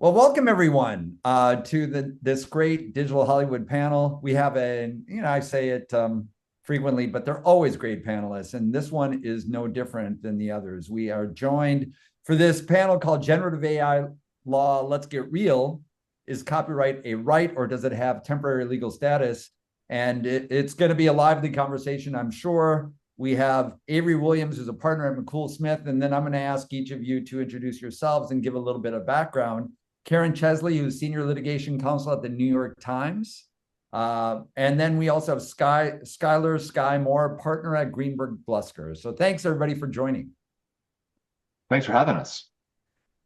Well, welcome everyone to this great digital Hollywood panel. We have I say it frequently, but they're always great panelists, and this one is no different than the others. We are joined for this panel called Generative AI Law. Let's Get Real. Is copyright a right, or does it have temporary legal status? And it's going to be a lively conversation, I'm sure. We have Avery Williams, who's a partner at McCool Smith, and then I'm going to ask each of you to introduce yourselves and give a little bit of background. Karen Chesley, who's senior litigation counsel at the New York Times. And then we also have Skylar Sky Moore, partner at Greenberg Glusker. So thanks everybody for joining. Thanks for having us.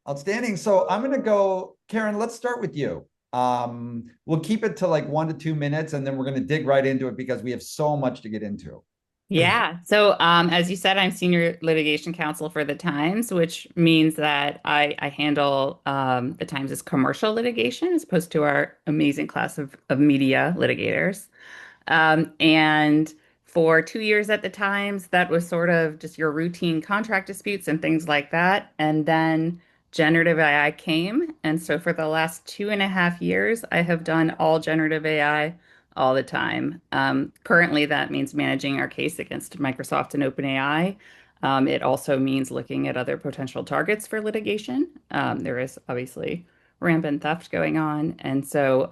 Outstanding. So I'm going to go, Karen, let's start with you. We'll keep it to like 1 to 2 minutes, and then we're going to dig right into it because we have so much to get into. Yeah. So, as you said, I'm senior litigation counsel for the Times, which means that I handle the Times' commercial litigation as opposed to our amazing class of media litigators. And for 2 years at the Times, that was sort of just your routine contract disputes and things like that. And then generative AI came. And so for the last 2.5 years, I have done all generative AI all the time. Currently, that means managing our case against Microsoft and OpenAI. It also means looking at other potential targets for litigation. There is obviously rampant theft going on. And so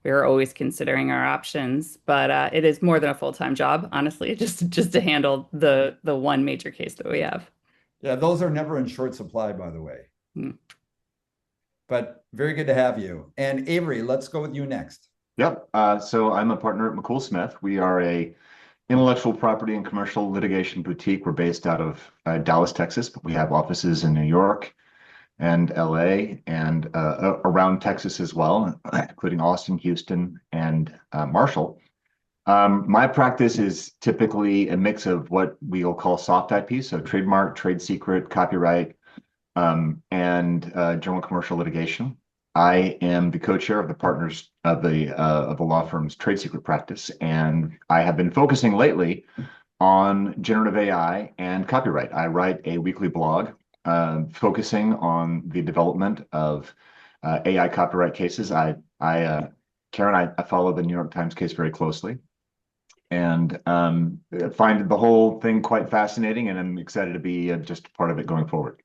we are always considering our options, but it is more than a full-time job, honestly, just to handle the one major case that we have. Yeah, those are never in short supply, by the way. Mm. But very good to have you. And Avery, let's go with you next. Yep. So I'm a partner at McCool Smith. We are a intellectual property and commercial litigation boutique. We're based out of Dallas, Texas, but we have offices in New York and LA and around Texas as well, including Austin, Houston, and Marshall. My practice is typically a mix of what we'll call soft IP, so trademark, trade secret, copyright, and general commercial litigation. I am the co-chair of the partners of the law firm's trade secret practice, and I have been focusing lately on generative AI and copyright. I write a weekly blog focusing on the development of AI copyright cases. Karen, I follow the New York Times case very closely, and find the whole thing quite fascinating, and I'm excited to be just part of it going forward.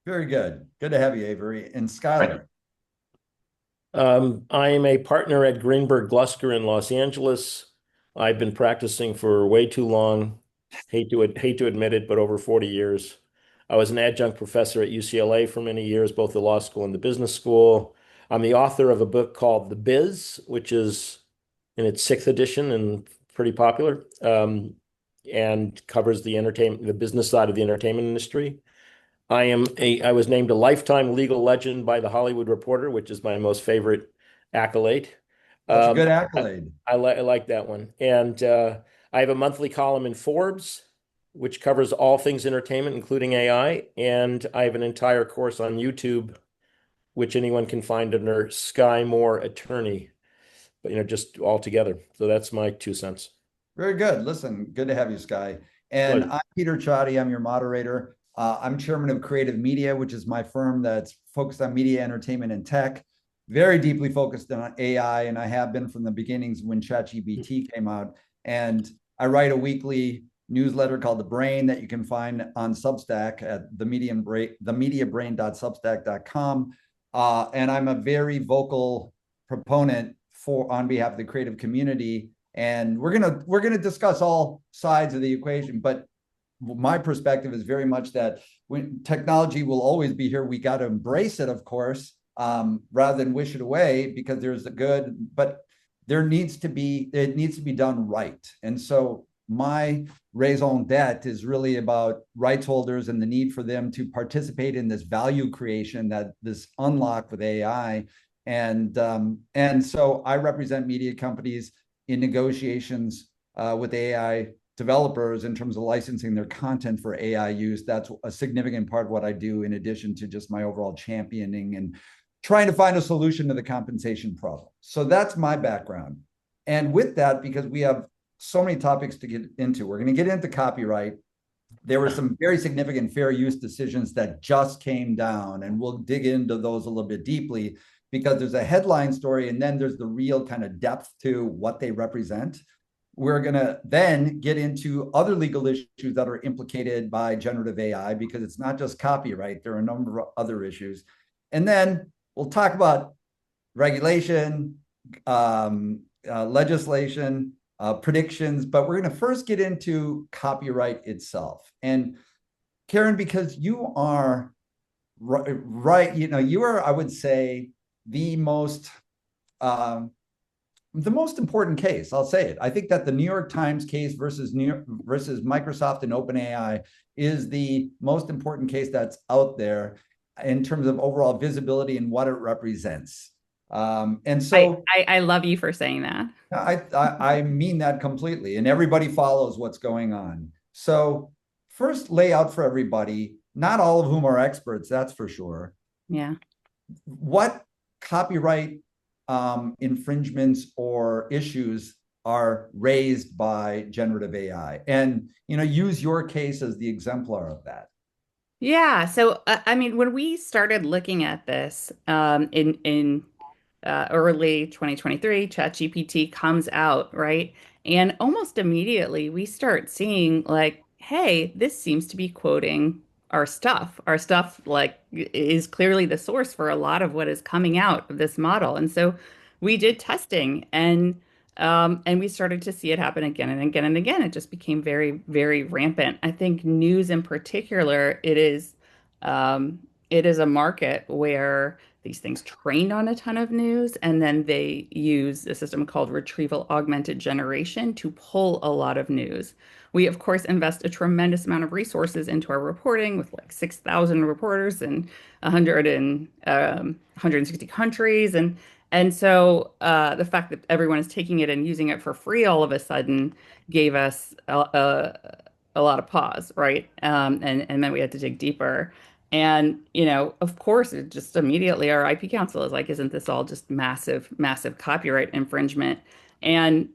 Very good. Good to have you, Avery. And Skylar. I am a partner at Greenberg Glusker in Los Angeles. I've been practicing for way too long. Hate to admit it, but over 40 years. I was an adjunct professor at UCLA for many years, both the law school and the business school. I'm the author of a book called The Biz, which is in its 6th edition and pretty popular, and covers the business side of the entertainment industry. I was named a lifetime legal legend by the Hollywood Reporter, which is my most favorite accolade. That's a good accolade. I like that one. And I have a monthly column in Forbes, which covers all things entertainment, including AI. And I have an entire course on YouTube, which anyone can find under Sky Moore Attorney, but just all together. So that's my 2 cents. Very good. Listen, good to have you, Sky. And I'm Peter Ciotti. I'm your moderator. I'm chairman of Creative Media, which is my firm that's focused on media, entertainment, and tech. Very deeply focused on AI, and I have been from the beginnings when ChatGPT came out. And I write a weekly newsletter called The Brain that you can find on Substack at themediabrain.substack.com. And I'm a very vocal proponent on behalf of the creative community. And we're gonna discuss all sides of the equation, but my perspective is very much that when technology will always be here, we got to embrace it, of course, rather than wish it away, because there's the good, but it needs to be done right. And so my raison d'etre is really about rights holders and the need for them to participate in this value creation, this unlock with AI. And so I represent media companies in negotiations with AI developers in terms of licensing their content for AI use. That's a significant part of what I do, in addition to just my overall championing and trying to find a solution to the compensation problem. So that's my background. And with that, because we have so many topics to get into, we're going to get into copyright. there were some very significant fair use decisions that just came down, and we'll dig into those a little bit deeply because there's a headline story and then there's the real kind of depth to what they represent. We're going to then get into other legal issues that are implicated by generative AI because it's not just copyright, there are a number of other issues. And then we'll talk about regulation, legislation, predictions, but we're going to first get into copyright itself. And Karen, because you are right, you are, I would say, the most important case. I'll say it. I think that the New York Times case versus Microsoft and OpenAI is the most important case that's out there in terms of overall visibility and what it represents. And so I love you for saying that. I mean that completely, and everybody follows what's going on. So first, lay out for everybody, not all of whom are experts, that's for sure, Yeah. what copyright infringements or issues are raised by generative AI, and use your case as the exemplar of that. Yeah. So, I mean, when we started looking at this in early 2023, ChatGPT comes out, right? And almost immediately we start seeing like, hey, this seems to be quoting our stuff. Our stuff like is clearly the source for a lot of what is coming out of this model. And so we did testing and we started to see it happen again and again and again. It just became very, very rampant. I think news in particular, it is a market where these things trained on a ton of news, and then they use a system called retrieval augmented generation to pull a lot of news. We, of course, invest a tremendous amount of resources into our reporting with like 6,000 reporters and 160 countries. And so the fact that everyone is taking it and using it for free all of a sudden gave us a lot of pause, right? And then we had to dig deeper. And, of course, it just immediately our IP counsel is like, isn't this all just massive, massive copyright infringement? And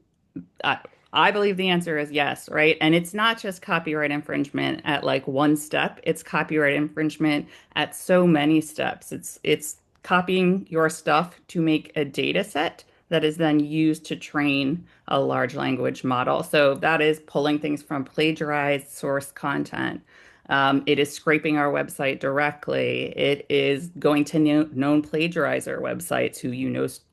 I, I believe the answer is yes, right? And it's not just copyright infringement at like one step, it's copyright infringement at so many steps. It's copying your stuff to make a data set that is then used to train a large language model. So that is pulling things from plagiarized source content. It is scraping our website directly. It is going to known plagiarizer websites who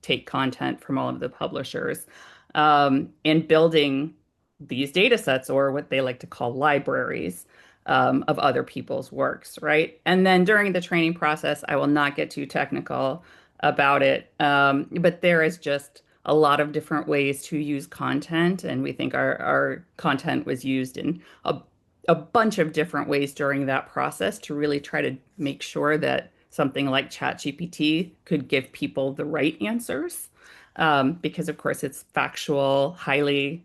take content from all of the publishers and building these data sets or what they like to call libraries of other people's works, right? And then during the training process, I will not get too technical about it, but there is just a lot of different ways to use content, and we think our content was used in a bunch of different ways during that process to really try to make sure that something like ChatGPT could give people the right answers. Because of course it's factual, highly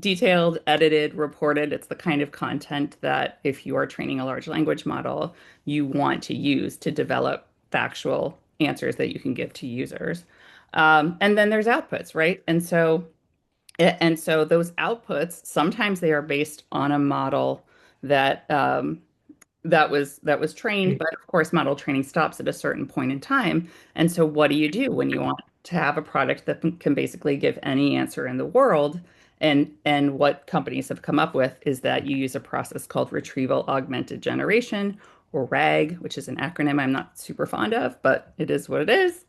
detailed, edited, reported. It's the kind of content that if you are training a large language model, you want to use to develop factual answers that you can give to users. And then there's outputs, right? And so those outputs, sometimes they are based on a model that that was trained, but of course, model training stops at a certain point in time. And so, what do you do when you want to have a product that can basically give any answer in the world? And what companies have come up with is that you use a process called retrieval augmented generation, or RAG, which is an acronym I'm not super fond of, but it is what it is.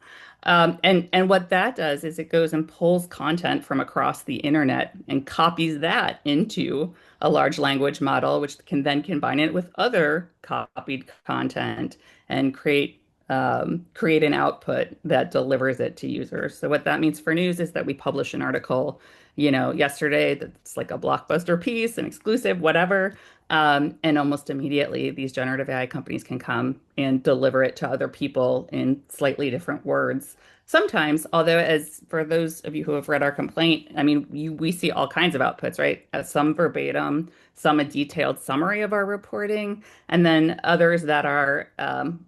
And what that does is it goes and pulls content from across the internet and copies that into a large language model, which can then combine it with other copied content and create an output that delivers it to users. So what that means for news is that we publish an article, yesterday that's like a blockbuster piece, an exclusive, whatever. And almost immediately, these generative AI companies can come and deliver it to other people in slightly different words. Sometimes, although, as for those of you who have read our complaint, I mean, we see all kinds of outputs, right? Some verbatim, some a detailed summary of our reporting, and then others that are,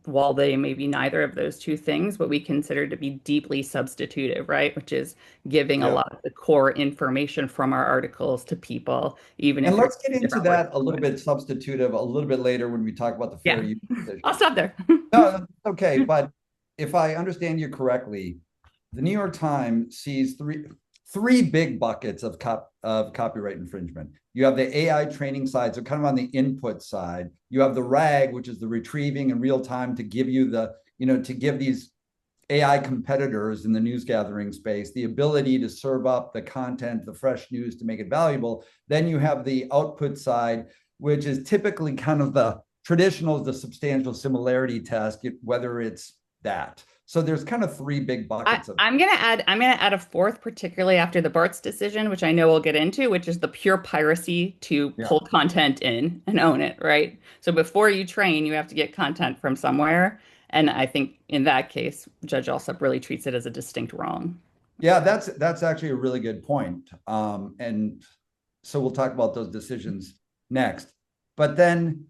while they may be neither of those two things, what we consider to be deeply substitutive, right? Which is giving a Yeah. lot of the core information information from our articles to people, even And if they're let's get into different that a words. little bit substitutive a little bit later when we talk about the fair Yeah. use decision. I'll stop there. No, okay, but if I understand you correctly, the New York Times sees three big buckets of copyright infringement. You have the AI training side, so kind of on the input side. You have the RAG, which is the retrieving in real time to give you to give these AI competitors in the news gathering space the ability to serve up the content, the fresh news to make it valuable. Then you have the output side, which is typically kind of the traditional, the substantial similarity test, whether it's that. So there's kind of three big buckets of. I'm gonna add a fourth, particularly after the Bart's decision, which I know we'll get into, which is the pure piracy to Yeah. pull content in and own it, right? So before you train, you have to get content from somewhere. And I think in that case, Judge Alsop really treats it as a distinct wrong. Yeah, that's actually a really good point. And so we'll talk about those decisions next. But then,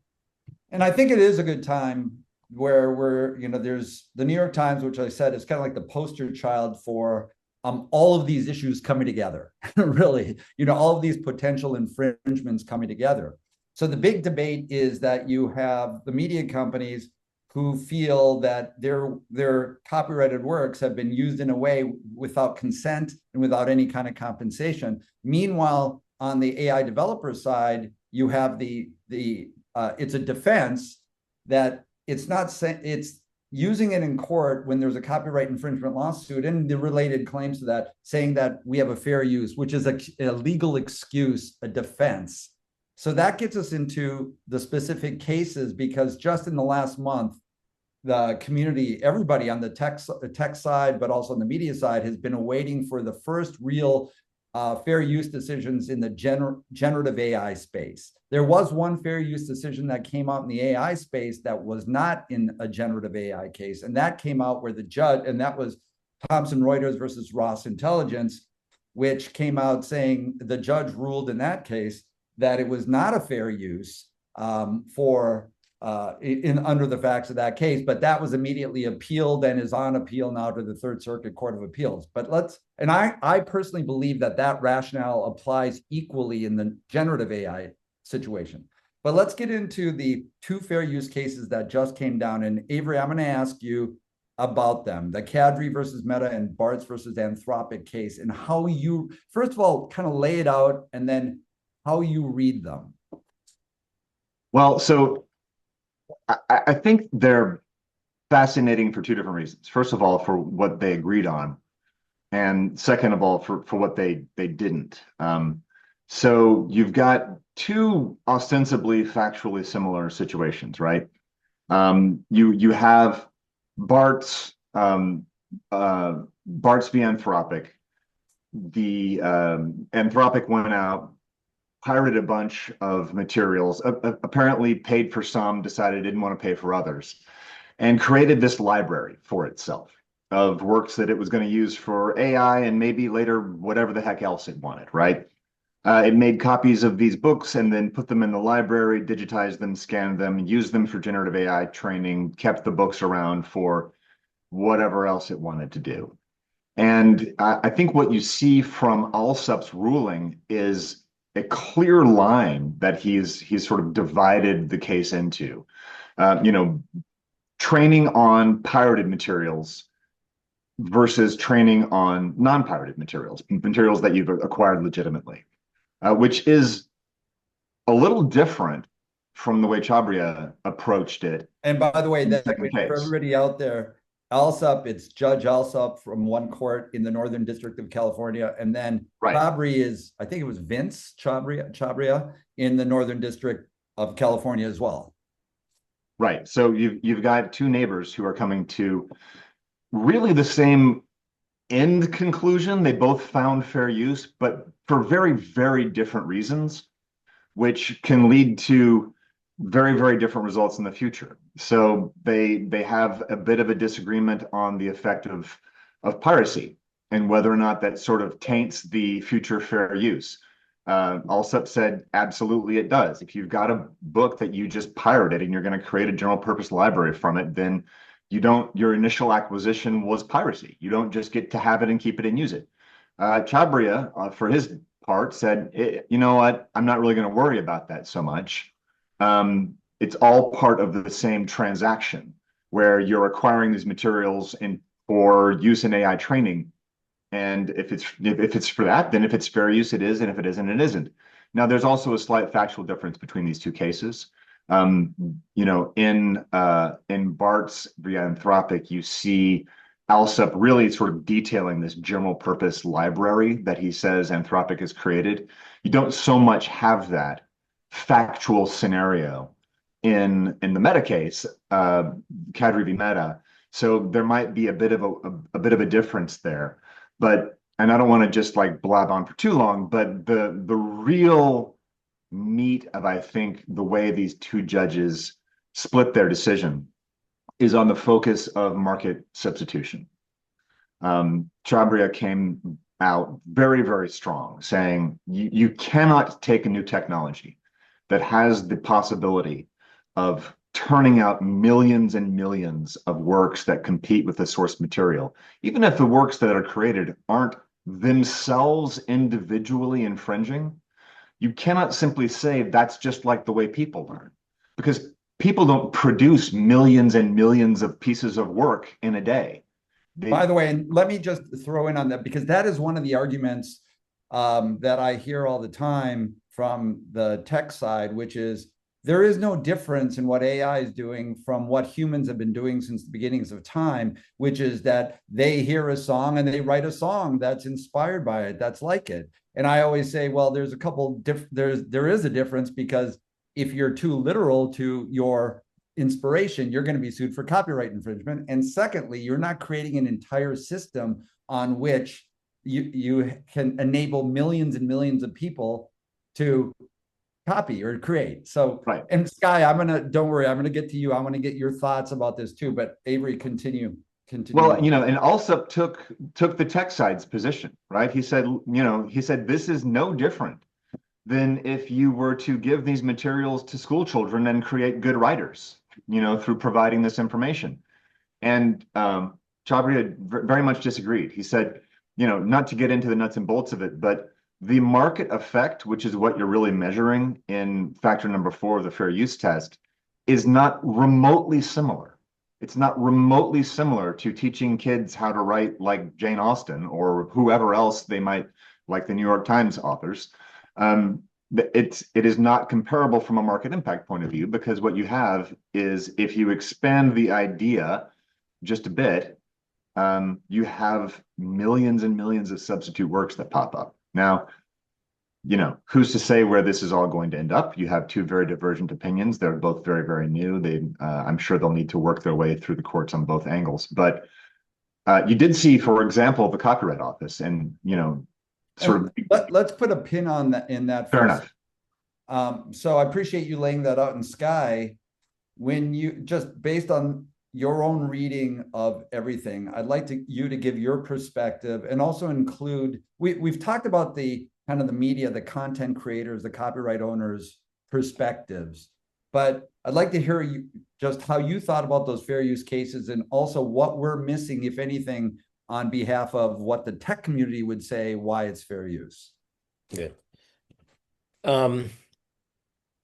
and I think it is a good time where there's the New York Times, which I said is kind of like the poster child for all of these issues coming together, really, all of these potential infringements coming together. So the big debate is that you have the media companies who feel that their copyrighted works have been used in a way without consent and without any kind of compensation. Meanwhile, on the AI developer side, you have it's a defense that it's using it in court when there's a copyright infringement lawsuit and the related claims to that, saying that we have a fair use, which is a legal excuse, a defense. So that gets us into the specific cases, because just in the last month, the community, everybody on the tech side, but also on the media side, has been awaiting for the first real fair use decisions in the generative AI space. There was one fair use decision that came out in the AI space that was not in a generative AI case, and that came out where the judge, and that was Thomson Reuters versus Ross Intelligence, which came out saying the judge ruled in that case that it was not a fair use under the facts of that case, but that was immediately appealed and is on appeal now to the Third Circuit Court of Appeals. But I personally believe that rationale applies equally in the generative AI situation. But let's get into the two fair use cases that just came down. And Avery, I'm going to ask you about them, the Kadri versus Meta and Bart's versus Anthropic case, and how you, first of all, kind of lay it out and then how you read them. Well, so I think they're fascinating for two different reasons. First of all, for what they agreed on, and second of all, for what they didn't. So you've got two ostensibly factually similar situations, right? You have Bart's v. Anthropic. The Anthropic went out, pirated a bunch of materials, apparently paid for some, decided it didn't want to pay for others, and created this library for itself of works that it was going to use for AI and maybe later whatever the heck else it wanted, right? It made copies of these books and then put them in the library, digitized them, scanned them, used them for generative AI training, kept the books around for whatever else it wanted to do. And I think what you see from Alsop's ruling is a clear line that he's sort of divided the case into. Training on pirated materials versus training on non-pirated materials that you've acquired legitimately, which is a little different from the way Chabria approached it. And by the way, for everybody out there, Alsop, it's Judge Alsop from one court in the Northern District of California. And then right. Chabria is, I think it was Vince Chabria in the Northern District of California as well. Right. So you've got two neighbors who are coming to really the same end conclusion. They both found fair use, but for very, very different reasons, which can lead to very, very different results in the future. So they have a bit of a disagreement on the effect of piracy and whether or not that sort of taints the future fair use. Alsop said, absolutely it does. If you've got a book that you just pirated and you're going to create a general purpose library from it, then your initial acquisition was piracy. You don't just get to have it and keep it and use it. Chabria, for his part, said, you know what, I'm not really going to worry about that so much. It's all part of the same transaction where you're acquiring these materials for use in AI training. And if it's for that, then if it's fair use, it is, and if it isn't, it isn't. Now, there's also a slight factual difference between these two cases. In Bart's via Anthropic, you see Alsup really sort of detailing this general purpose library that he says Anthropic has created. You don't so much have that factual scenario in the Meta case, Kadri v. Meta. So there might be a bit of a difference there. And I don't want to just like blab on for too long, but the real meat of, I think, the way these two judges split their decision is on the focus of market substitution. Chabria came out very, very strong, saying you cannot take a new technology that has the possibility of turning out millions and millions of works that compete with the source material, even if the works that are created aren't themselves individually infringing. You cannot simply say that's just like the way people learn, because people don't produce millions and millions of pieces of work in a day. By the way, and let me just throw in on that, because that is one of the arguments that I hear all the time from the tech side, which is there is no difference in what AI is doing from what humans have been doing since the beginnings of time, which is that they hear a song and they write a song that's inspired by it, that's like it. And I always say, well, there is a difference, because if you're too literal to your inspiration, you're going to be sued for copyright infringement. And secondly, you're not creating an entire system on which you can enable millions and millions of people to copy or create. So, right. And Sky, don't worry, I'm gonna get to you. I want to get your thoughts about this too. But Avery, continue. Well, and Alsup took the tech side's position, right? He said, this is no different than if you were to give these materials to school children and create good writers, through providing this information. And Chabria very much disagreed. He said, not to get into the nuts and bolts of it, but the market effect, which is what you're really measuring in factor number 4 of the fair use test, is not remotely similar. It's not remotely similar to teaching kids how to write like Jane Austen or whoever else they might, like the New York Times authors. It is not comparable from a market impact point of view, because what you have is, if you expand the idea just a bit, you have millions and millions of substitute works that pop up. Now, who's to say where this is all going to end up? You have two very divergent opinions. They're both very, very new. I'm sure they'll need to work their way through the courts on both angles. But you did see, for example, the Copyright Office, and let's put a pin on that in that. Fair enough. So I appreciate you laying that out in Sky. When you just based on your own reading of everything, I'd like you to give your perspective, and also include, we've talked about the kind of the media, the content creators, the copyright owners' perspectives, but I'd like to hear just how you thought about those fair use cases, and also what we're missing, if anything, on behalf of what the tech community would say why it's fair use. Yeah.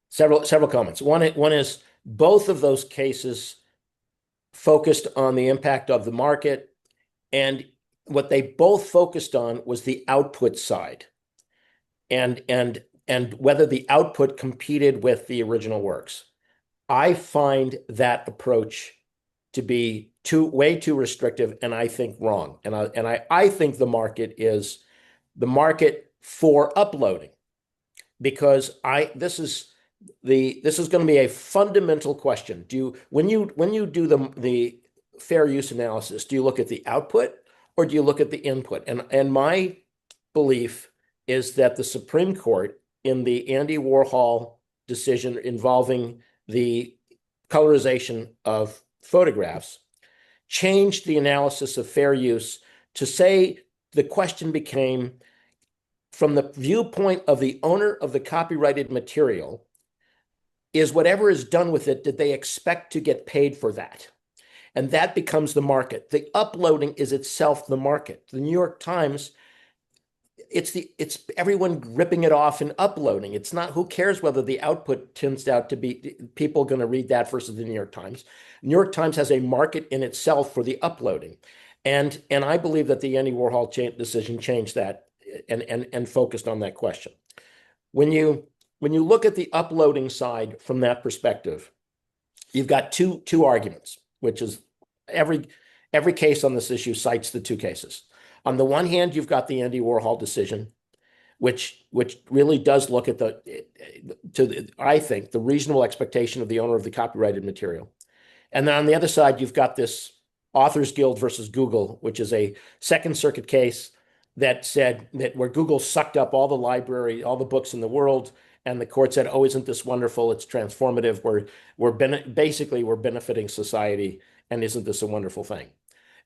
Several comments. One is, both of those cases focused on the impact of the market, and what they both focused on was the output side, and whether the output competed with the original works. I find that approach to be way too restrictive, and I think wrong. And I think the market is the market for uploading, because this is going to be a fundamental question. When you do the fair use analysis, do you look at the output or do you look at the input? And my belief is that the Supreme Court, in the Andy Warhol decision involving the colorization of photographs, changed the analysis of fair use to say the question became, from the viewpoint of the owner of the copyrighted material, is whatever is done with it, did they expect to get paid for that? And that becomes the market. The uploading is itself the market. The New York Times it's everyone ripping it off and uploading. It's not, who cares whether the output turns out to be people going to read that versus the New York Times. New York Times has a market in itself for the uploading. And I believe that the Andy Warhol decision changed that and focused on that question. When you look at the uploading side from that perspective, you've got two arguments, which is every case on this issue cites the two cases. On the one hand, you've got the Andy Warhol decision, which really does look at I think, the reasonable expectation of the owner of the copyrighted material. And then on the other side, you've got this Authors Guild versus Google, which is a Second Circuit case that said that where Google sucked up all the library, all the books in the world, and the court said, "Oh, isn't this wonderful? It's transformative. We're benefiting society, and isn't this a wonderful thing?"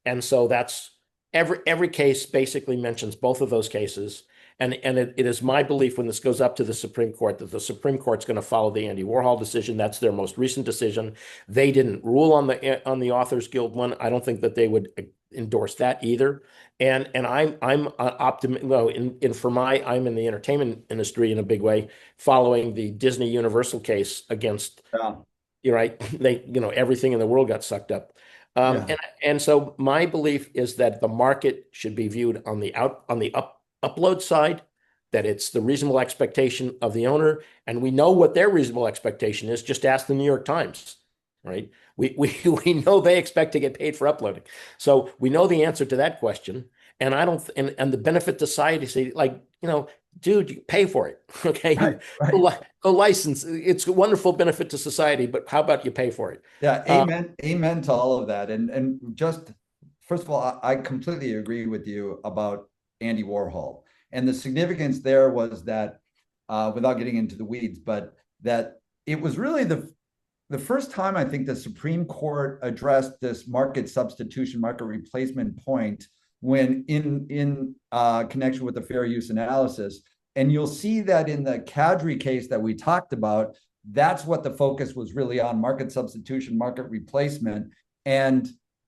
And so that's every case basically mentions both of those cases. And it is my belief when this goes up to the Supreme Court that the Supreme Court's going to follow the Andy Warhol decision. That's their most recent decision. They didn't rule on the Authors Guild one. I don't think that they would endorse that either. And I'm optimistic. Well, I'm in the entertainment industry in a big way, following the Disney Universal case against. You're right. Everything in the world got sucked up. And so my belief is that the market should be viewed on the upload side, that it's the reasonable expectation of the owner, and we know what their reasonable expectation is. Just ask the New York Times, right? We know they expect to get paid for uploading, so we know the answer to that question. And and the benefit to society, say, like, dude, you pay for it, okay? Right. Go license. It's a wonderful benefit to society, but how about you pay for it? Yeah, amen to all of that. And just first of all, I completely agree with you about Andy Warhol. And the significance there was that, without getting into the weeds, but that it was really the first time I think the Supreme Court addressed this market substitution, market replacement point when in connection with the fair use analysis. And you'll see that in the Kadri case that we talked about, that's what the focus was really on: market substitution, market replacement. And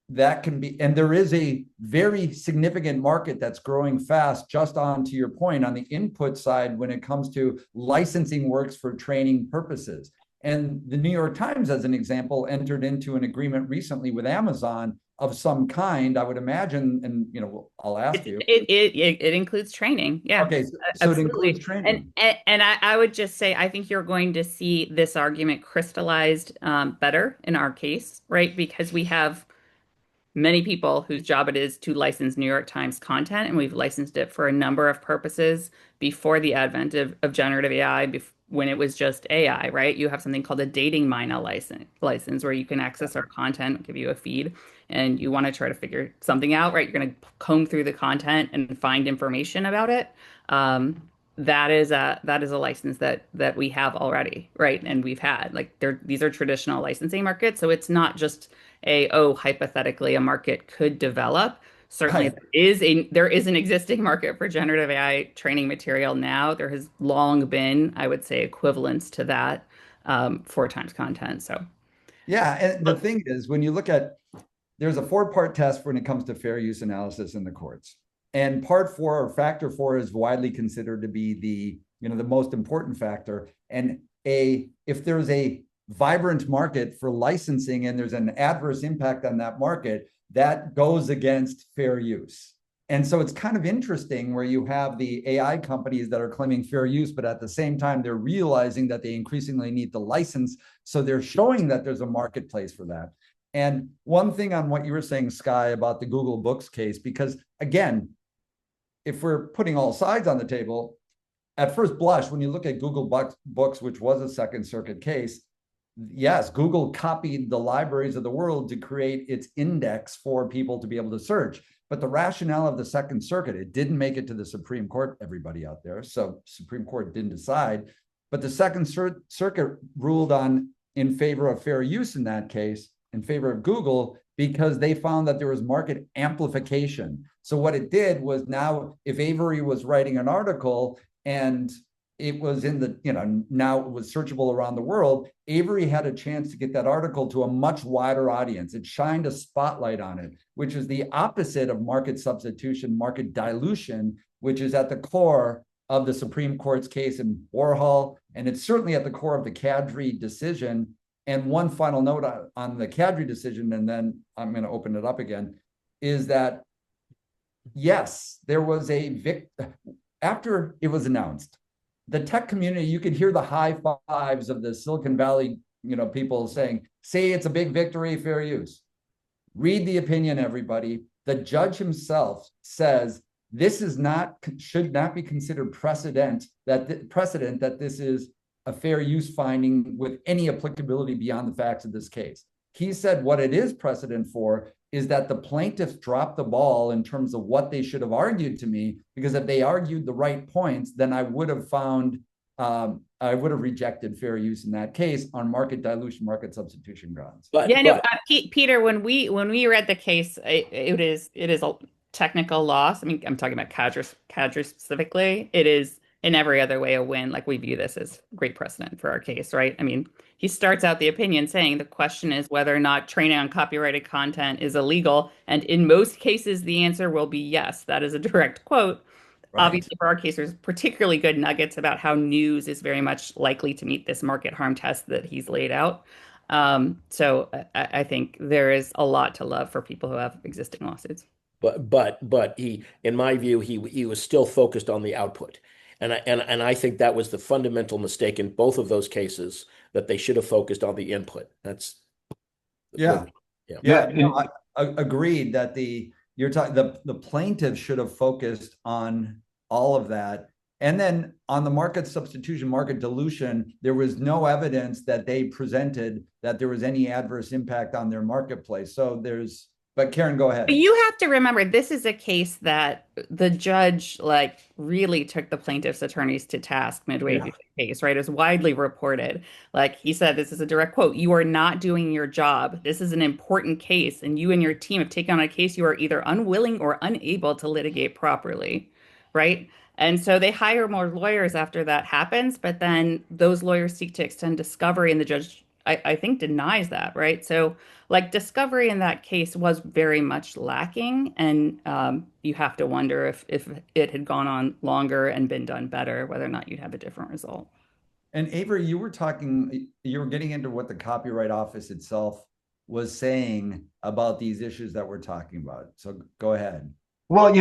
that can be, and there is a very significant market that's growing fast, just on to your point, on the input side when it comes to licensing works for training purposes. And the New York Times, as an example, entered into an agreement recently with Amazon of some kind, I would imagine, and I'll ask you. It includes training. Yeah. Okay, so absolutely. It includes training. And I would just say, I think you're going to see this argument crystallized better in our case, right? Because we have many people whose job it is to license New York Times content, and we've licensed it for a number of purposes before the advent of generative AI, when it was just AI, right? You have something called a dating mina license where you can access our content, give you a feed, and you want to try to figure something out, right? You're going to comb through the content and find information about it. That is a license that we have already, right? And we've had, like, these are traditional licensing markets, so it's not just hypothetically a market could develop. Certainly, Right. there is an existing market for generative AI training material now. There has long been, I would say, equivalents to that for Times content. So Yeah, and the thing is, when you look at, there's a 4-part test when it comes to fair use analysis in the courts. And part 4, or factor 4, is widely considered to be the most important factor. And if there's a vibrant market for licensing and there's an adverse impact on that market, that goes against fair use. And so it's kind of interesting where you have the AI companies that are claiming fair use, but at the same time, they're realizing that they increasingly need the license. So they're showing that there's a marketplace for that. And one thing on what you were saying, Sky, about the Google Books case, because again, if we're putting all sides on the table, at first blush, when you look at Google Books, which was a Second Circuit case, yes, Google copied the libraries of the world to create its index for people to be able to search. But the rationale of the Second Circuit, it didn't make it to the Supreme Court, everybody out there. So Supreme Court didn't decide. But the Second Circuit ruled in favor of fair use in that case, in favor of Google, because they found that there was market amplification. So what it did was, now if Avery was writing an article and it was in the, now it was searchable around the world. Avery had a chance to get that article to a much wider audience. It shined a spotlight on it, which is the opposite of market substitution, market dilution, which is at the core of the Supreme Court's case in Warhol. And it's certainly at the core of the Kadri decision. And one final note on the Kadri decision, and then I'm going to open it up again, is that, yes, there was after it was announced, the tech community, you could hear the high fives of the Silicon Valley, people saying, say it's a big victory, fair use. Read the opinion, everybody. The judge himself says this should not be considered precedent that this is a fair use finding with any applicability beyond the facts of this case. He said what it is precedent for is that the plaintiffs dropped the ball in terms of what they should have argued to me, because if they argued the right points, then I would have rejected fair use in that case on market dilution, market substitution grounds. Peter, when we read the case, it is a technical loss. I mean, I'm talking about Kadri specifically. It is in every other way a win. Like, we view this as great precedent for our case, right? I mean, he starts out the opinion saying the question is whether or not training on copyrighted content is illegal. And in most cases, the answer will be yes. That is a direct quote. Right. Obviously, for our case, there's particularly good nuggets about how news is very much likely to meet this market harm test that he's laid out. So I think there is a lot to love for people who have existing lawsuits. But he, in my view, he was still focused on the output. And I think that was the fundamental mistake in both of those cases, that they should have focused on the input. That's agreed that the plaintiff should have focused on all of that. And then on the market substitution, market dilution, there was no evidence that they presented that there was any adverse impact on their marketplace. But Karen, go ahead. You have to remember, this is a case that the judge really took the plaintiff's attorneys to task midway through the case, right? It was widely reported. He said, this is a direct quote, "You are not doing your job. This is an important case, and you and your team have taken on a case you are either unwilling or unable to litigate properly," right? And so they hire more lawyers after that happens, but then those lawyers seek to extend discovery, and the judge, I think, denies that, right? So discovery in that case was very much lacking, and you have to wonder if it had gone on longer and been done better, whether or not you'd have a different result. And Avery, you were getting into what the Copyright Office itself was saying about these issues that we're talking about. So go ahead. Well,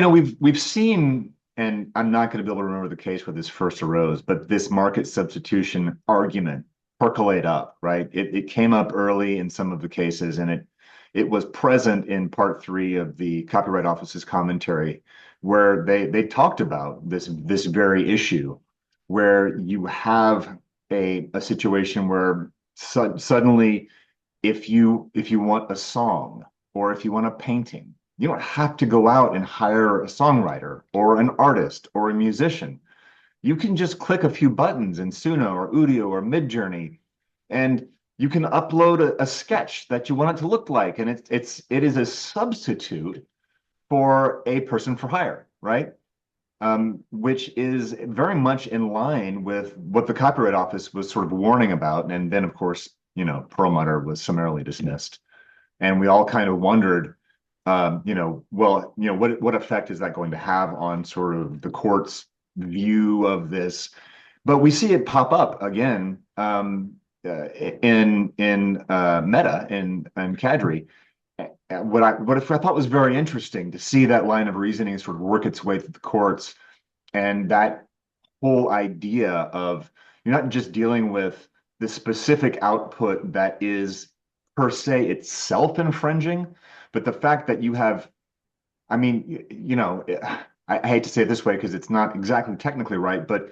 we've seen, and I'm not going to be able to remember the case where this first arose, but this market substitution argument percolate up, right? It came up early in some of the cases, and it was present in part 3 of the Copyright Office's commentary, where they talked about this very issue, where you have a situation where suddenly, if you want a song or if you want a painting, you don't have to go out and hire a songwriter or an artist or a musician. You can just click a few buttons in Suno or Udio or Midjourney, and you can upload a sketch that you want it to look like. And it is a substitute for a person for hire, right? Which is very much in line with what the Copyright Office was sort of warning about. And then, of course, Perlmutter was summarily dismissed. And we all kind of wondered, what effect is that going to have on sort of the court's view of this? But we see it pop up again in Meta and Kadri. What I thought was very interesting to see that line of reasoning sort of work its way through the courts, and that whole idea of you're not just dealing with the specific output that is per se itself infringing, but the fact that you have, I mean, I hate to say it this way because it's not exactly technically right, but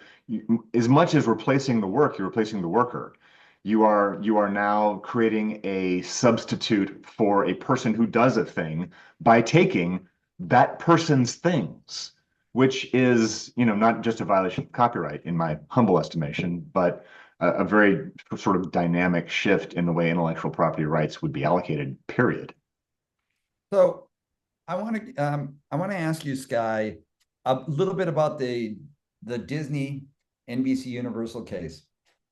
as much as replacing the work, you're replacing the worker. You are now creating a substitute for a person who does a thing by taking that person's things, which is, not just a violation of copyright in my humble estimation, but a very sort of dynamic shift in the way intellectual property rights would be allocated, period. So I want to ask you, Skye, a little bit about the Disney NBC Universal case,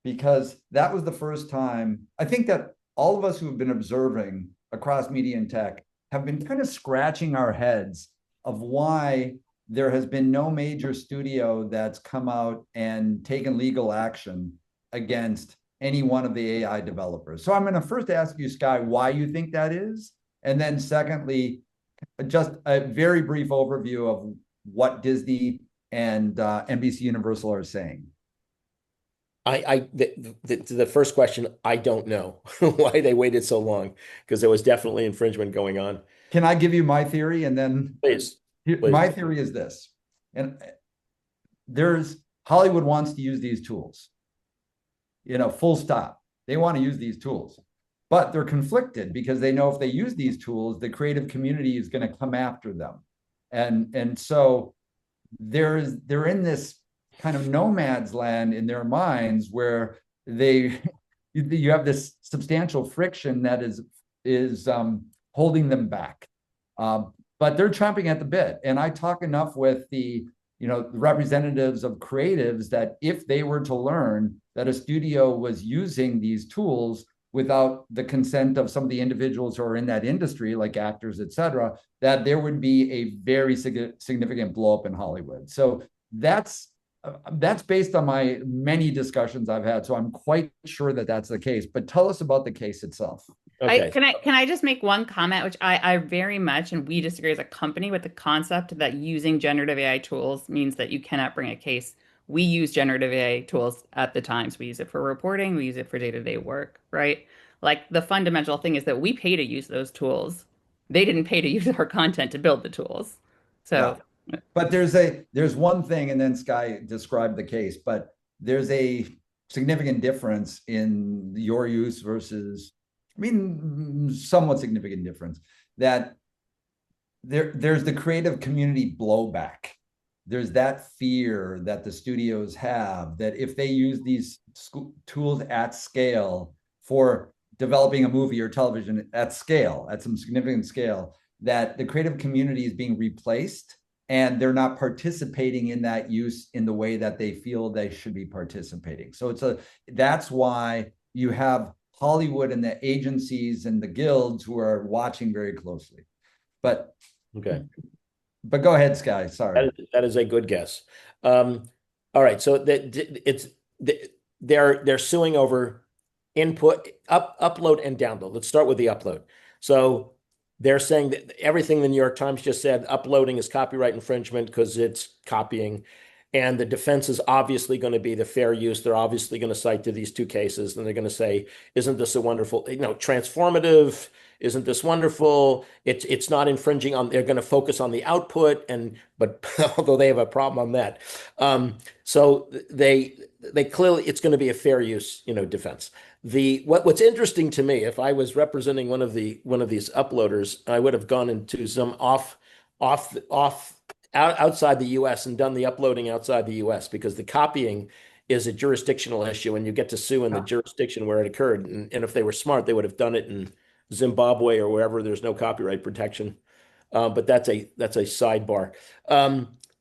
because that was the first time, I think that all of us who have been observing across media and tech have been kind of scratching our heads of why there has been no major studio that's come out and taken legal action against any one of the AI developers. So I'm going to first ask you, Sky, why you think that is. And then secondly, just a very brief overview of what Disney and NBC Universal are saying. The first question, I don't know why they waited so long, because there was definitely infringement going on. Can I give you my theory? And then Please. My theory is this, and Hollywood wants to use these tools, full stop. They want to use these tools, but they're conflicted because they know if they use these tools, the creative community is going to come after them. And so they're in this kind of nomad's land in their minds where you have this substantial friction that is holding them back. But they're chomping at the bit. And I talk enough with the representatives of creatives that if they were to learn that a studio was using these tools without the consent of some of the individuals who are in that industry, like actors, et cetera, that there would be a very significant blow up in Hollywood. So that's based on my many discussions I've had. So I'm quite sure that that's the case. But tell us about the case itself. Okay. Can I just make one comment, which I very much, and we disagree as a company with the concept that using generative AI tools means that you cannot bring a case. We use generative AI tools at the Times. We use it for reporting. We use it for day-to-day work, right? Like the fundamental thing is that we pay to use those tools. They didn't pay to use our content to build the tools. So, yeah. But there's one thing, and then Sky described the case, but there's a significant difference in your use versus, somewhat significant difference, that there's the creative community blowback. There's that fear that the studios have that if they use these tools at scale for developing a movie or television at scale, at some significant scale, that the creative community is being replaced and they're not participating in that use in the way that they feel they should be participating. So that's why you have Hollywood and the agencies and the guilds who are watching very closely. But okay. But go ahead, Sky. Sorry. That is a good guess. All right. So they're suing over input, upload and download. Let's start with the upload. So they're saying that everything the New York Times just said, uploading is copyright infringement because it's copying. And the defense is obviously going to be the fair use. They're obviously going to cite to these two cases, and they're going to say, isn't this a wonderful, transformative? Isn't this wonderful? It's not infringing on, they're going to focus on the output, but although they have a problem on that. So they clearly, it's going to be a fair use, defense. What's interesting to me, if I was representing one of these uploaders, I would have gone into some outside the US and done the uploading outside the US, because the copying is a jurisdictional issue and you get to sue in the jurisdiction where it occurred. And if they were smart, they would have done it in Zimbabwe or wherever there's no copyright protection. But that's a sidebar.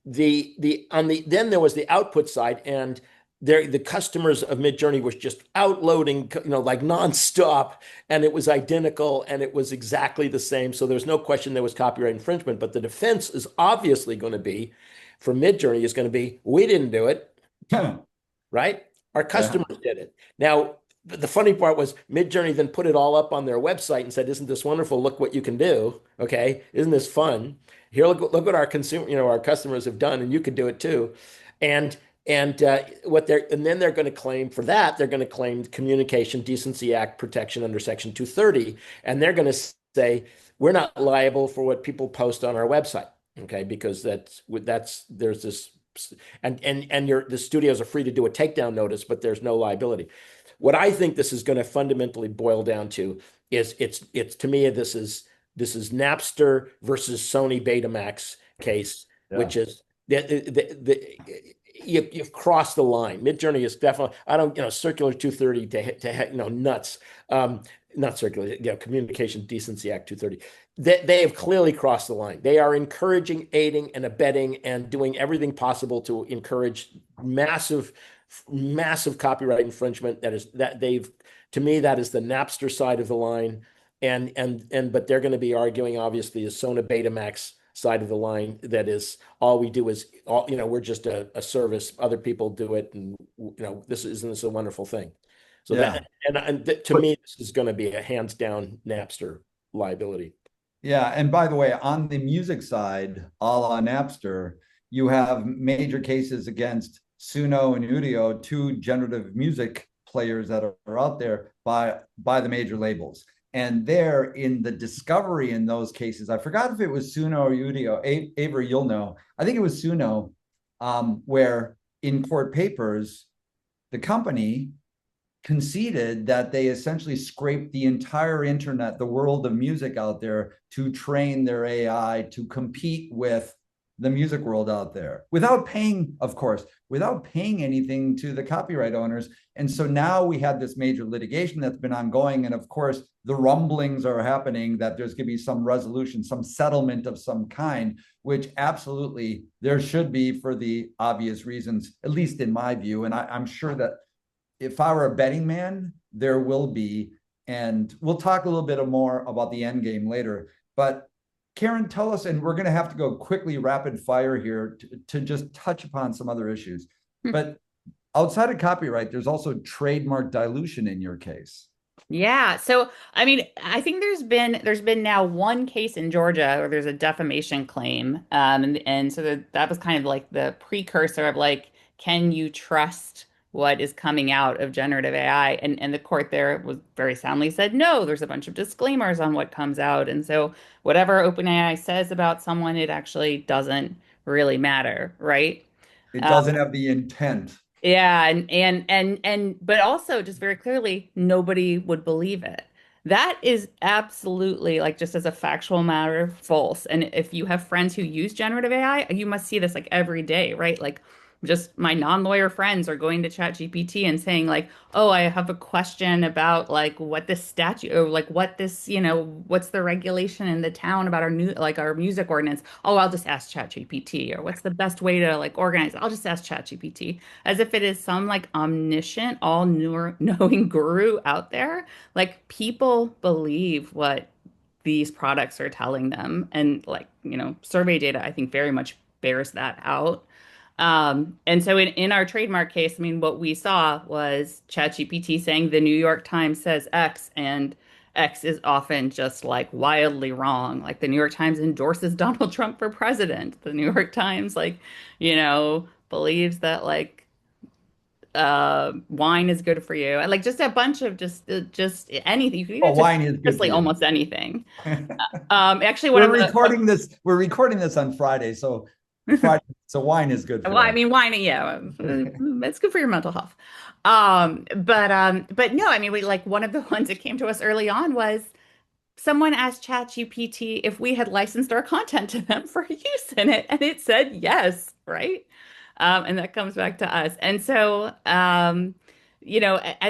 Then there was the output side, and the customers of Midjourney was just outloading, like nonstop, and it was identical and it was exactly the same. So there's no question there was copyright infringement. But the defense is obviously going to be, for Midjourney, is going to be, we didn't do it, right? Our customers did it. Now, the funny part was Midjourney then put it all up on their website and said, "Isn't this wonderful? Look what you can do. Okay, isn't this fun? Here, look what our our customers have done, and you could do it too." And then they're going to claim for that, they're going to claim Communication Decency Act protection under Section 230, and they're going to say we're not liable for what people post on our website, okay? Because there's this, and the studios are free to do a takedown notice, but there's no liability. What I think this is going to fundamentally boil down to is it's to me, this is Napster versus Sony Betamax case, which is you've crossed the line. Midjourney is definitely, Circular 230 to nuts. Not circular, Communication Decency Act 230. They have clearly crossed the line. They are encouraging, aiding, and abetting, and doing everything possible to encourage massive massive copyright infringement. To me, that is the Napster side of the line. But they're going to be arguing, obviously, the Sona Betamax side of the line. That is, all we do is we're just a service. Other people do it, and isn't this a wonderful thing? So Yeah. to me, this is going to be a hands down Napster liability. Yeah, and by the way, on the music side, a la Napster, you have major cases against Suno and Udio, two generative music players that are out there by the major labels. And there in the discovery in those cases, I forgot if it was Suno or Udio. Avery, you'll know. I think it was Suno, where in court papers, the company conceded that they essentially scraped the entire internet, the world of music out there, to train their AI to compete with the music world out there without paying, of course, without paying anything to the copyright owners. And so now we have this major litigation that's been ongoing. And of course, the rumblings are happening that there's going to be some resolution, some settlement of some kind, which absolutely there should be for the obvious reasons, at least in my view. And I'm sure that if I were a betting man, there will be. And we'll talk a little bit more about the end game later. But Karen, tell us, and we're going to have to go quickly rapid fire here to just touch upon some other issues. But outside of copyright, there's also trademark dilution in your case. Yeah. So, I mean, I think there's been now one case in Georgia where there's a defamation claim. And so that was kind of like the precursor of like, can you trust what is coming out of generative AI? And the court there was very soundly said, no, there's a bunch of disclaimers on what comes out. And so whatever OpenAI says about someone, it actually doesn't really matter, right? It doesn't have the intent. Yeah, but also just very clearly, nobody would believe it. That is absolutely like just as a factual matter, false. And if you have friends who use generative AI, you must see this like every day, right? Like just my non-lawyer friends are going to ChatGPT and saying like, "Oh, I have a question about like what this statute or like what this, what's the regulation in the town about our music ordinance. Oh, I'll just ask ChatGPT or what's the best way to like organize it? I'll just ask ChatGPT." As if it is some like omniscient, all-knowing guru out there. Like people believe what these products are telling them. And like, survey data, I think very much bears that out. And so in our trademark case, I mean, what we saw was ChatGPT saying the New York Times says X, and X is often just like wildly wrong. Like the New York Times endorses Donald Trump for president. The New York Times, like, believes that like wine is good for you. And like just a bunch of just anything. You could Oh, even just wine is good for honestly you. almost anything. Actually, one We're of the recording this on Friday, so wine is good for well, I us. mean, wine, yeah, it's good for your mental health. But no, I mean, we like one of the ones that came to us early on was someone asked ChatGPT if we had licensed our content to them for use in it, and it said yes, right? And that comes back to us. And so, at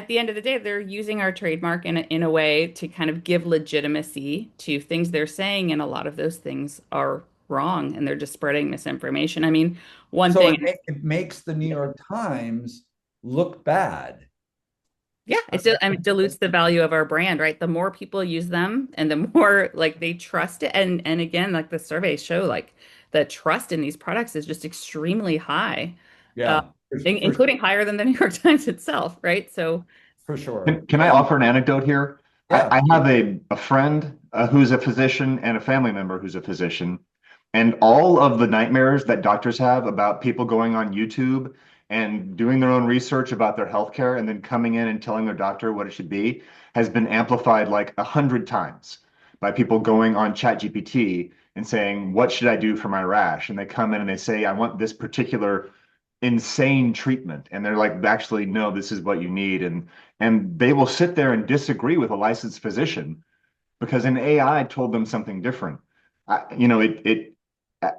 the end of the day, they're using our trademark in a way to kind of give legitimacy to things they're saying, and a lot of those things are wrong, and they're just spreading misinformation. I mean, one So thing, it makes the New York Times look bad. yeah, I mean, dilutes the value of our brand, right? The more people use them, and the more like they trust it, and again, like the surveys show, like the trust in these products is just extremely high. Uh, Yeah, including higher than the New York Times itself, right? So, for sure. Can I offer an anecdote here? Yeah. I have a friend who's a physician and a family member who's a physician. And all of the nightmares that doctors have about people going on YouTube and doing their own research about their healthcare and then coming in and telling their doctor what it should be has been amplified like 100 times by people going on ChatGPT and saying, "What should I do for my rash?" And they come in and they say, "I want this particular insane treatment." And they're like, "Actually, no, this is what you need." And they will sit there and disagree with a licensed physician because an AI told them something different.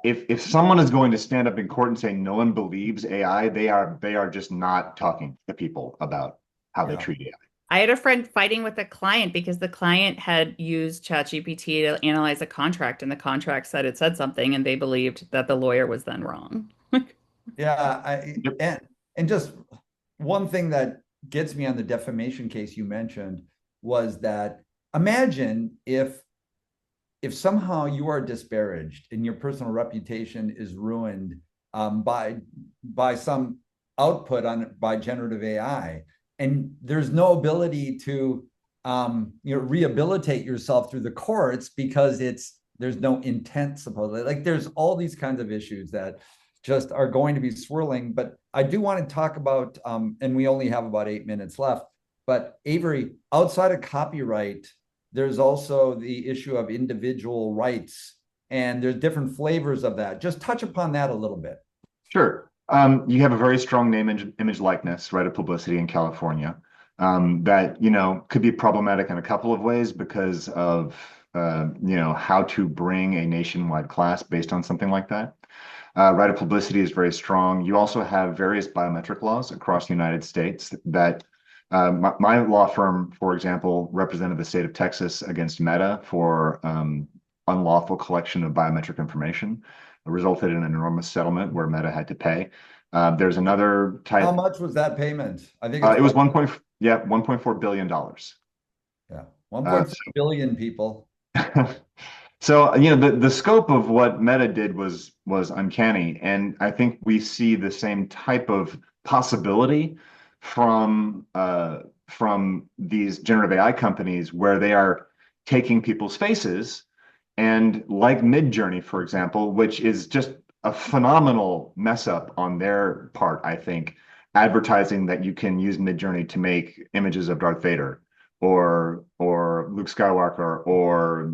If someone is going to stand up in court and say no one believes AI, they are just not talking to people about how they Yeah. treat AI. I had a friend fighting with a client because the client had used ChatGPT to analyze a contract, and the contract said it said something, and they believed that the lawyer was then wrong. Yeah, Yep. and just one thing that gets me on the defamation case you mentioned was that imagine if somehow you are disparaged and your personal reputation is ruined by some output on by generative AI, and there's no ability to rehabilitate yourself through the courts because there's no intent supposedly. Like there's all these kinds of issues that just are going to be swirling. But I do want to talk about, and we only have about 8 minutes left. But Avery, outside of copyright, there's also the issue of individual rights, and there's different flavors of that. Just touch upon that a little bit. Sure. You have a very strong name, image likeness, right, of publicity in California, that, could be problematic in a couple of ways because of, how to bring a nationwide class based on something like that. Right of publicity is very strong. You also have various biometric laws across the United States that my law firm, for example, represented the state of Texas against Meta for unlawful collection of biometric information. It resulted in an enormous settlement where Meta had to pay. There's another type. How much was that payment? I think it's It was $1.4 billion. Yeah, 1.4 billion people. So, the scope of what Meta did was uncanny, and I think we see the same type of possibility from these generative AI companies where they are taking people's faces and like Midjourney, for example, which is just a phenomenal mess up on their part, I think, advertising that you can use Midjourney to make images of Darth Vader or Luke Skywalker or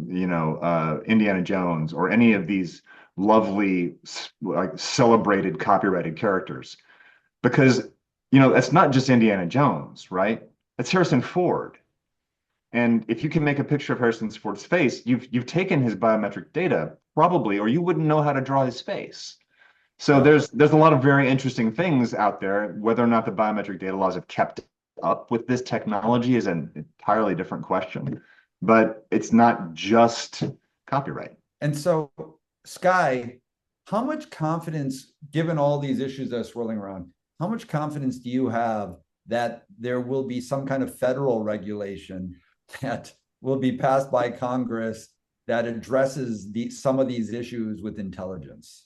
Indiana Jones or any of these lovely like celebrated copyrighted characters, because it's not just Indiana Jones, right? It's Harrison Ford. And if you can make a picture of Harrison Ford's face, you've taken his biometric data probably, or you wouldn't know how to draw his face. So Yeah. there's a lot of very interesting things out there. Whether or not the biometric data laws have kept up with this technology is an entirely different question. But it's not just copyright. And so, Sky, how much confidence, given all these issues that are swirling around, how much confidence do you have that there will be some kind of federal regulation that will be passed by Congress that addresses some of these issues with intelligence?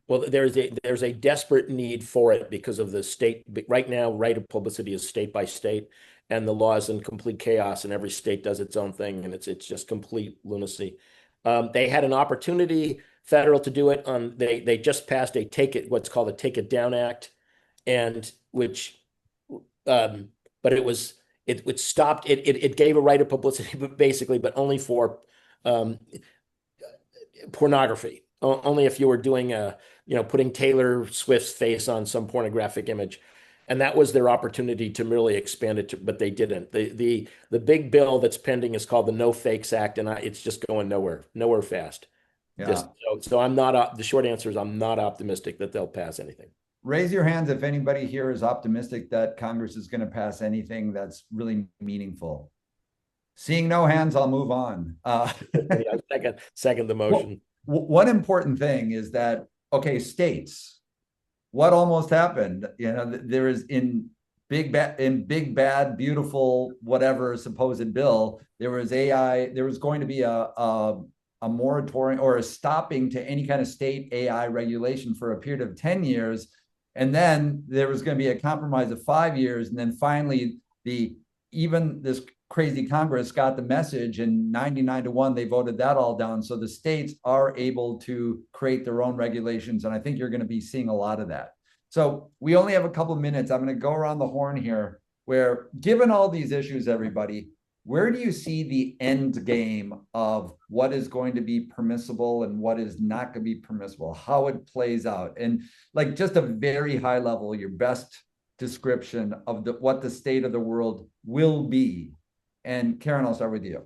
Well, there's a desperate need for it because of the state. Right now, right of publicity is state by state, and the law is in complete chaos, and every state does its own thing, and it's just complete lunacy. They had an opportunity federal to do it on. They just passed what's called a Take It Down Act, and which, but it stopped it gave a right of publicity, but basically, but only for pornography. Only if you were doing putting Taylor Swift's face on some pornographic image. And that was their opportunity to really expand it, but they didn't. The big bill that's pending is called the No Fakes Act, and it's just going nowhere fast. Yeah. So I'm not, the short answer is I'm not optimistic that they'll pass anything. Raise your hands if anybody here is optimistic that Congress is going to pass anything that's really meaningful. Seeing no hands, I'll move on. Yeah, second the motion. One important thing is that, okay, states, what almost happened? There is in big bad beautiful whatever supposed bill, there was AI. There was going to be a moratorium or a stopping to any kind of state AI regulation for a period of 10 years, and then there was going to be a compromise of 5 years, and then finally even this crazy Congress got the message, and 99-1 they voted that all down. So the states are able to create their own regulations, and I think you're going to be seeing a lot of that. So we only have a couple of minutes. I'm going to go around the horn here, where given all these issues, everybody, where do you see the end game of what is going to be permissible and what is not going to be permissible, how it plays out? And like just a very high level, your best description of what the state of the world will be. And Karen, I'll start with you.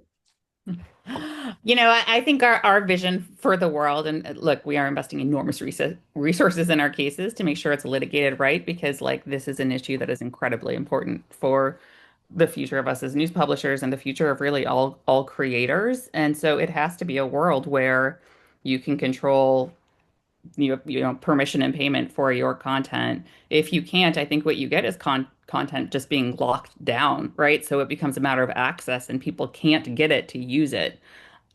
I think our vision for the world, and look, we are investing enormous resources in our cases to make sure it's litigated right, because this is an issue that is incredibly important for the future of us as news publishers and the future of really all creators. And so it has to be a world where you can control permission and payment for your content. If you can't, I think what you get is content just being locked down, right? So it becomes a matter of access and people can't get it to use it.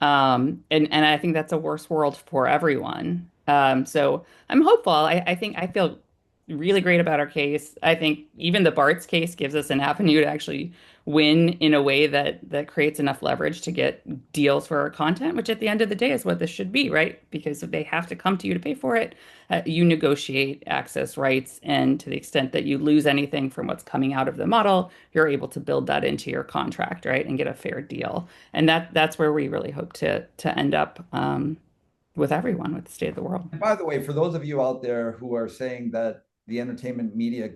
And I think that's a worse world for everyone. So I'm hopeful. I think I feel really great about our case. I think even the Bart's case gives us an avenue to actually win in a way that creates enough leverage to get deals for our content, which at the end of the day is what this should be, right? Because if they have to come to you to pay for it, you negotiate access rights, and to the extent that you lose anything from what's coming out of the model, you're able to build that into your contract, right, and get a fair deal. And that's where we really hope to end up with everyone, with the state of the world. And by the way, for those of you out there who are saying that the entertainment media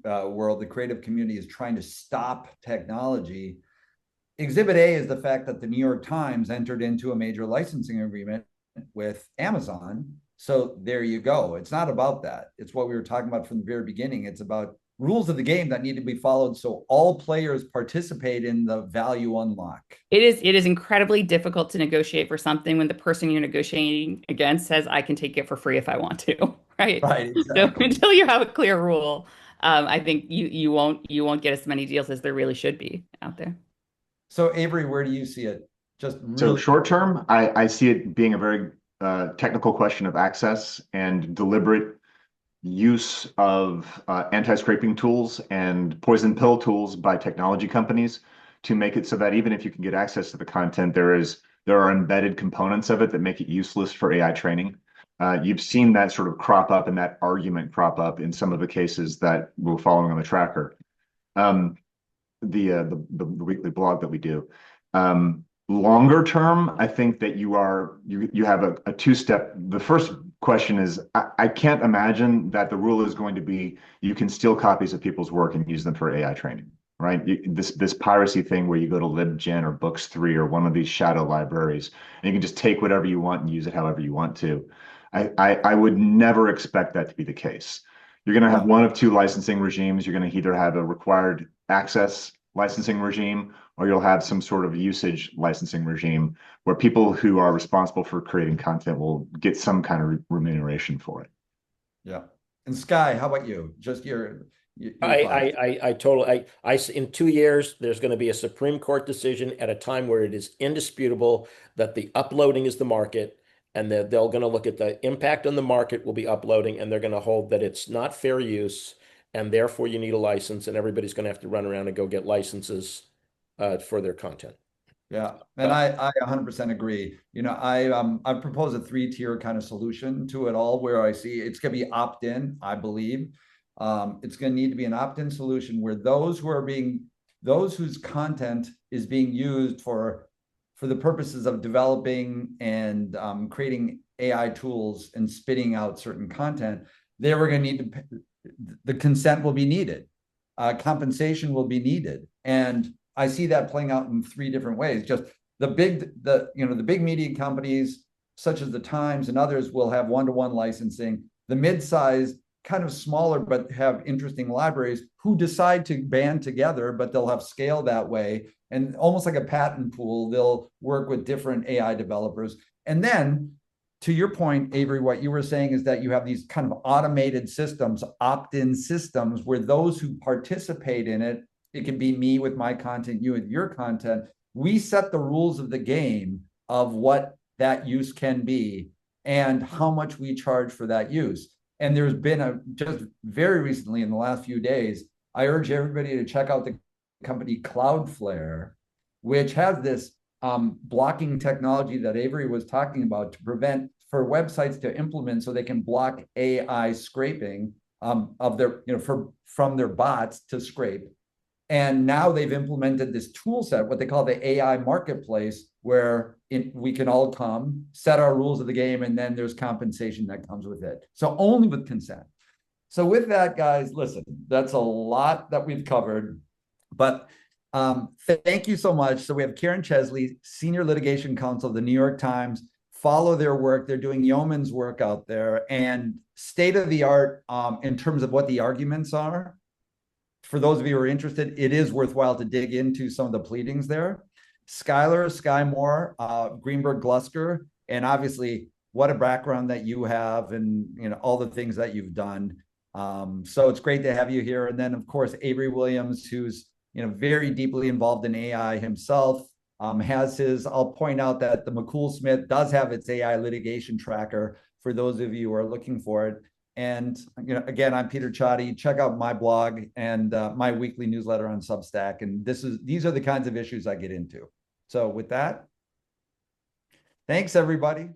world, the creative community is trying to stop technology, Exhibit A is the fact that the New York Times entered into a major licensing agreement with Amazon. So there you go. It's not about that. It's what we were talking about from the very beginning. It's about rules of the game that need to be followed so all players participate in the value unlock. It is incredibly difficult to negotiate for something when the person you're negotiating against says, I can take it for free if I want to, right? Right, So exactly. until you have a clear rule, I think you won't get as many deals as there really should be out there. So Avery, where do you see it? Just So really short term, I see it being a very technical question of access and deliberate use of anti-scraping tools and poison pill tools by technology companies to make it so that even if you can get access to the content, there are embedded components of it that make it useless for AI training. You've seen that sort of crop up and that argument crop up in some of the cases that we're following on the tracker. Um, the weekly blog that we do. Longer term, I think that you have a two-step. The first question is I can't imagine that the rule is going to be you can steal copies of people's work and use them for AI training, right? This piracy thing where you go to LibGen or Books3 or one of these shadow libraries and you can just take whatever you want and use it however you want to. I would never expect that to be the case. You're going to have one of two licensing regimes. You're going to either have a required access licensing regime, or you'll have some sort of usage licensing regime where people who are responsible for creating content will get some kind of remuneration for it. Yeah. And Sky, how about you? Just your thoughts. I totally, in 2 years, there's going to be a Supreme Court decision at a time where it is indisputable that the uploading is the market, and they're going to look at the impact on the market will be uploading, and they're going to hold that it's not fair use, and therefore you need a license, and everybody's going to have to run around and go get licenses for their content. Yeah, and I 100% agree. I propose a three-tier kind of solution to it all, where I see it's going to be opt-in, I believe. It's going to need to be an opt-in solution where those whose content is being used for the purposes of developing and creating AI tools and spitting out certain content, they were going to need to, the consent will be needed, compensation will be needed, and I see that playing out in three different ways. Just the big media companies such as the Times and others will have one-to-one licensing. The mid-sized, kind of smaller but have interesting libraries who decide to band together, but they'll have scale that way. And almost like a patent pool, they'll work with different AI developers. And then, to your point, Avery, what you were saying is that you have these kind of automated systems, opt-in systems, where those who participate in it, it can be me with my content, you with your content, we set the rules of the game of what that use can be and how much we charge for that use. And there's been just very recently in the last few days, I urge everybody to check out the company Cloudflare, which has this blocking technology that Avery was talking about to prevent for websites to implement so they can block AI scraping of their, from their bots to scrape. And now they've implemented this tool set, what they call the AI marketplace, where we can all come, set our rules of the game, and then there's compensation that comes with it. So only with consent. So with that, guys, listen, that's a lot that we've covered, but thank you so much. So we have Karen Chesley, Senior Litigation Counsel of the New York Times. Follow their work. They're doing yeoman's work out there and state of the art in terms of what the arguments are. For those of you who are interested, it is worthwhile to dig into some of the pleadings there. Skylar, Sky Moore, Greenberg Glusker, and obviously what a background that you have, and all the things that you've done. So it's great to have you here. And then of course Avery Williams, who's very deeply involved in AI himself, has his. I'll point out that the McCool Smith does have its AI litigation tracker for those of you who are looking for it. And again, I'm Peter Ciotti. Check out my blog and my weekly newsletter on Substack. And these are the kinds of issues I get into. So with that, thanks everybody.